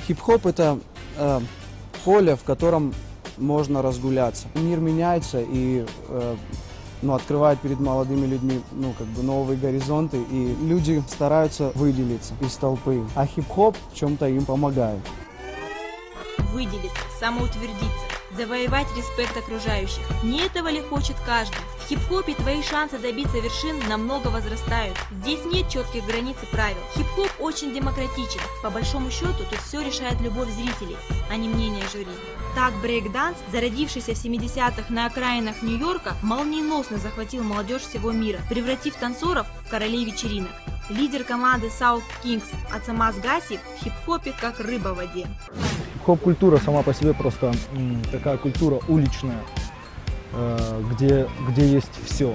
Хип-хоп – это поле, в котором можно разгуляться. Мир меняется и открывает перед молодыми людьми новые горизонты, и люди стараются выделиться из толпы. А хип-хоп в чем-то им помогает. Выделиться, самоутвердиться, завоевать респект окружающих. Не этого ли хочет каждый? В хип-хопе твои шансы добиться вершин намного возрастают. Здесь нет четких границ и правил. Хип-хоп очень демократичен. По большому счету тут все решает любовь зрителей, а не мнение жюри. Так брейк-данс, зародившийся в 70-х на окраинах Нью-Йорка, молниеносно захватил молодежь всего мира, превратив танцоров в королей вечеринок. Лидер команды South Kings Ацамаз Гаси в хип-хопе как рыба в воде. Хип-хоп-культура сама по себе просто такая культура уличная, где есть все.